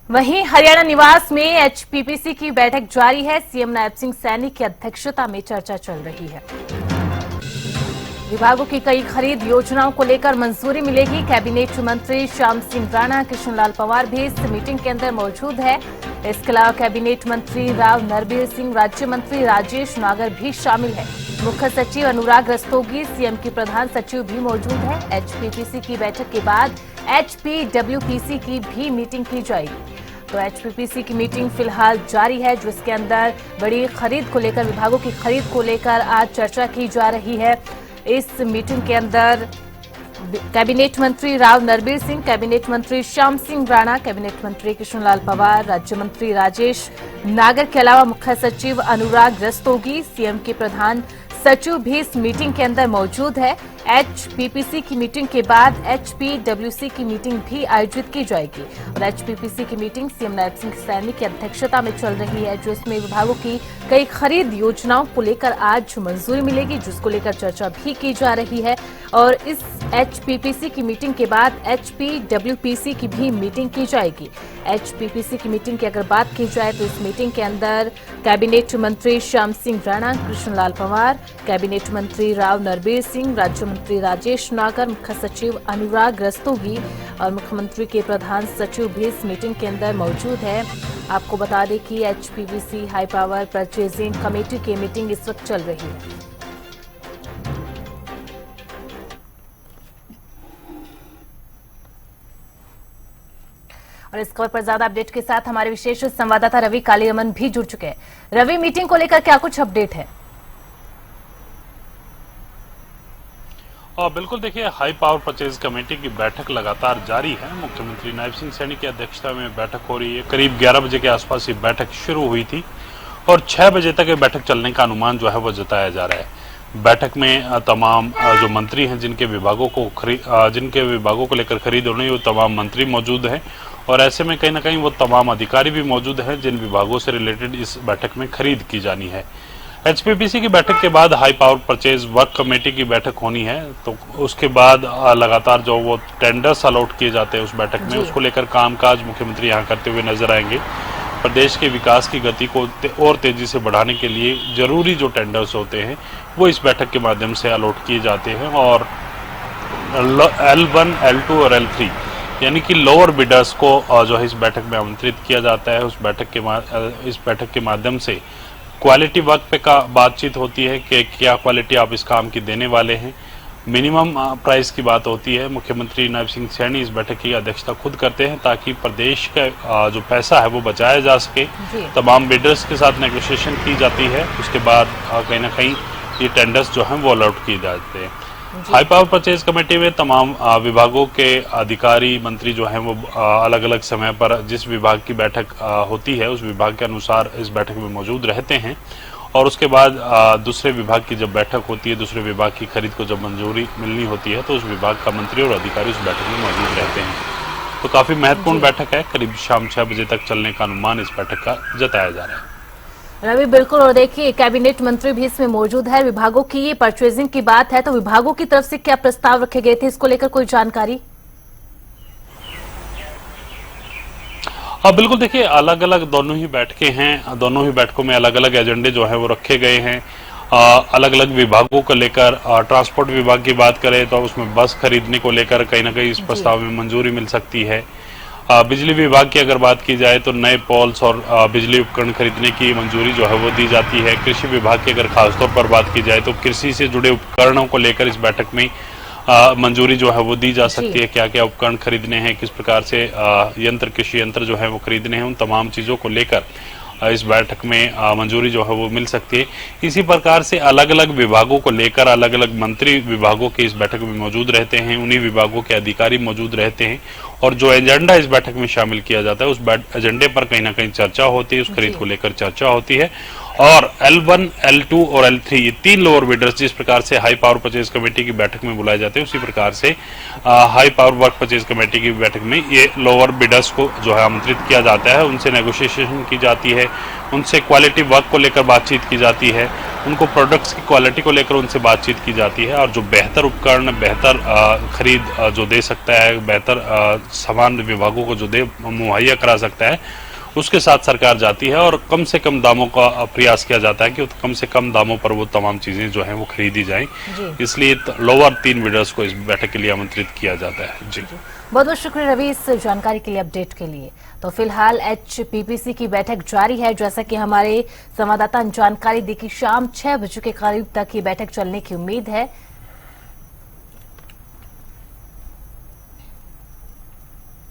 वहीं हरियाणा निवास में एचपीपीसी की बैठक जारी है। सीएम नायब सिंह सैनी की अध्यक्षता में चर्चा चल रही है। विभागों की कई खरीद योजनाओं को लेकर मंजूरी मिलेगी। कैबिनेट मंत्री श्याम सिंह राणा, कृष्णलाल पंवार भी इस मीटिंग के अंदर मौजूद है। इसके अलावा कैबिनेट मंत्री राव नरबीर सिंह, राज्य मंत्री राजेश नागर भी शामिल है। मुख्य सचिव अनुराग रस्तोगी, सीएम की प्रधान सचिव भी मौजूद है। एचपीपीसी की बैठक के बाद एचपीडब्ल्यूपीसी की भी मीटिंग की जाएगी। तो एचपीपीसी की मीटिंग फिलहाल जारी है, जिसके अंदर बड़ी खरीद को लेकर, विभागों की खरीद को लेकर आज चर्चा की जा रही है। इस मीटिंग के अंदर कैबिनेट मंत्री राव नरबीर सिंह, कैबिनेट मंत्री श्याम सिंह राणा, कैबिनेट मंत्री कृष्णलाल पंवार, राज्य मंत्री राजेश नागर के अलावा मुख्य सचिव अनुराग रस्तोगी, सीएम के प्रधान सचिव भी इस मीटिंग के अंदर मौजूद है। एचपीपीसी की मीटिंग के बाद एचपीडब्ल्यूसी की मीटिंग भी आयोजित की जाएगी और एचपीपीसी की मीटिंग सीएम नायब सिंह सैनी की अध्यक्षता में चल रही है, जो इसमें विभागों की कई खरीद योजनाओं को लेकर आज मंजूरी मिलेगी, जिसको लेकर चर्चा भी की जा रही है। और इस एचपीपीसी की मीटिंग के बाद एचपीडब्ल्यूपीसी की भी मीटिंग की जाएगी। एचपीपीसी की मीटिंग की अगर बात की जाए तो इस मीटिंग के अंदर कैबिनेट मंत्री श्याम सिंह राणा, कृष्णलाल पंवार, कैबिनेट मंत्री राव नरबीर सिंह, राज्य मंत्री राजेश नागर, मुख्य सचिव अनुराग रस्तोगी और मुख्यमंत्री के प्रधान सचिव भी इस मीटिंग के अंदर मौजूद है। आपको बता दें कि एचपीपीसी हाई पावर परचेजिंग कमेटी की मीटिंग इस वक्त चल रही है। और इस खबर पर ज्यादा अपडेट के साथ हमारे विशेष संवाददाता रवि कालीरमन भी जुड़ चुके हैं। रवि, मीटिंग को लेकर क्या कुछ अपडेट है? बिल्कुल, देखिए, हाई पावर परचेज कमेटी की बैठक लगातार जारी है। मुख्यमंत्री नायब सिंह सैनी की अध्यक्षता में बैठक हो रही है। करीब 11 बजे के आसपास ये बैठक शुरू हुई थी और 6 बजे तक ये बैठक चलने का अनुमान जो है वो जताया जा रहा है। बैठक में तमाम जो मंत्री हैं, जिनके विभागों को लेकर खरीद होनी है, वो तमाम मंत्री मौजूद हैं और ऐसे में कहीं ना कहीं वो तमाम अधिकारी भी मौजूद हैं जिन विभागों से रिलेटेड इस बैठक में खरीद की जानी है। एचपीपीसी की बैठक के बाद high power purchase work committee की बैठक होनी है, तो उसके बाद लगातार जो वो टेंडर्स अलॉट किए जाते हैं उस बैठक में, उसको लेकर कामकाज मुख्यमंत्री यहाँ करते हुए नजर आएंगे। प्रदेश के विकास की गति को और तेजी से बढ़ाने के लिए जरूरी जो टेंडर्स होते हैं वो इस बैठक के माध्यम से अलॉट किए जाते हैं और L1, L2 और L3 यानी कि लोअर बिडर्स को जो है इस बैठक में आमंत्रित किया जाता है। इस बैठक के माध्यम से क्वालिटी वर्क पे का बातचीत होती है कि क्या क्वालिटी आप इस काम की देने वाले हैं। मिनिमम प्राइस की बात होती है। मुख्यमंत्री नायब सिंह सैनी इस बैठक की अध्यक्षता खुद करते हैं ताकि प्रदेश का जो पैसा है वो बचाया जा सके। तमाम बिडर्स के साथ नेगोशिएशन की जाती है, उसके बाद कहीं ना कहीं ये टेंडर्स जो हैं वो अलॉट किए जाते हैं। हाई पावर परचेज कमेटी में तमाम विभागों के अधिकारी मंत्री जो हैं वो अलग अलग समय पर जिस विभाग की बैठक होती है उस विभाग के अनुसार इस बैठक में मौजूद रहते हैं और उसके बाद दूसरे विभाग की जब बैठक होती है, दूसरे विभाग की खरीद को जब मंजूरी मिलनी होती है तो उस विभाग का मंत्री और अधिकारी उस बैठक में मौजूद रहते हैं। तो काफी महत्वपूर्ण बैठक है। करीब शाम 6 बजे तक चलने का अनुमान इस बैठक का जताया जा रहा है। रवि, बिल्कुल, और देखिए कैबिनेट मंत्री भी इसमें मौजूद है। विभागों की ये परचेजिंग की बात है तो विभागों की तरफ से क्या प्रस्ताव रखे गए थे, इसको लेकर कोई जानकारी? बिल्कुल, देखिए, अलग अलग दोनों ही बैठकें हैं। दोनों ही बैठकों में अलग अलग एजेंडे जो है वो रखे गए हैं। अलग अलग विभागों को लेकर ट्रांसपोर्ट विभाग की बात करें तो उसमें बस खरीदने को लेकर कहीं ना कहीं इस प्रस्ताव में मंजूरी मिल सकती है। बिजली विभाग की अगर बात की जाए तो नए पोल्स और बिजली उपकरण खरीदने की मंजूरी जो है वो दी जाती है। कृषि विभाग की अगर खासतौर पर बात की जाए तो कृषि से जुड़े उपकरणों को लेकर इस बैठक में मंजूरी जो है वो दी जा सकती है। क्या क्या उपकरण खरीदने हैं, किस प्रकार से कृषि यंत्र जो है वो खरीदने हैं, उन तमाम चीजों को लेकर इस बैठक में मंजूरी जो है वो मिल सकती है। इसी प्रकार से अलग अलग विभागों को लेकर अलग अलग मंत्री विभागों के इस बैठक में मौजूद रहते हैं, उन्हीं विभागों के अधिकारी मौजूद रहते हैं और जो एजेंडा इस बैठक में शामिल किया जाता है उस एजेंडे पर कहीं ना कहीं चर्चा होती है, उस खरीद को लेकर चर्चा होती है और L1, L2 और L3 ये 3 लोअर बिडर्स जिस प्रकार से हाई पावर परचेज कमेटी की बैठक में बुलाए जाते हैं, उसी प्रकार से high power work purchase committee की बैठक में ये लोअर बिडर्स को जो है आमंत्रित किया जाता है। उनसे नेगोशिएशन की जाती है, उनसे क्वालिटी वर्क को लेकर बातचीत की जाती है, उनको प्रोडक्ट्स की क्वालिटी को लेकर उनसे बातचीत की जाती है और जो बेहतर उपकरण, बेहतर खरीद जो दे सकता है, बेहतर सामान विभागों को जो मुहैया करा सकता है, उसके साथ सरकार जाती है और कम से कम दामों का प्रयास किया जाता है कि कम से कम दामों पर वो तमाम चीजें जो हैं वो खरीदी जाएं। इसलिए लोअर 3 बिडर्स को इस बैठक के लिए आमंत्रित किया जाता है। जी बहुत बहुत शुक्रिया रवि इस जानकारी के लिए, अपडेट के लिए। तो फिलहाल HPPC की बैठक जारी है। जैसा कि हमारे संवाददाता ने जानकारी दी कि शाम 6 बजे के करीब तक ये बैठक चलने की उम्मीद है।